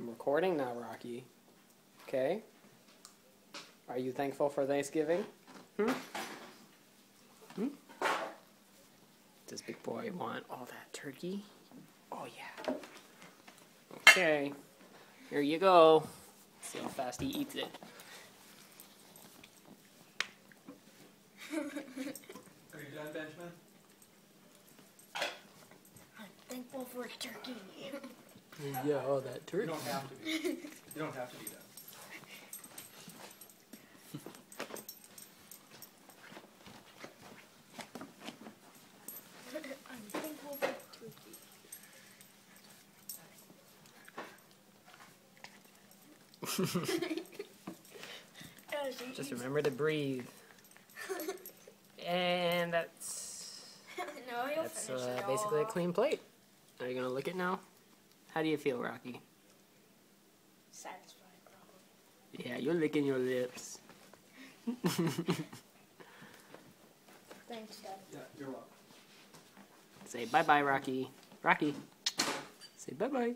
I'm recording now, Rocky. Okay? Are you thankful for Thanksgiving? Does big boy want all that turkey? Oh, yeah. Okay. Here you go. See how fast he eats it. Are you done, Benjamin? I'm thankful for turkey. Yeah, all that turkey. You don't have to be. You don't have to be done. I'm thankful for turkey. Just remember to breathe. And that's basically a clean plate. Are you going to lick it now? How do you feel, Rocky? Satisfied, probably. Yeah, you're licking your lips. Thanks, Dad. Yeah, you're welcome. Say bye-bye, Rocky. Rocky. Say bye-bye.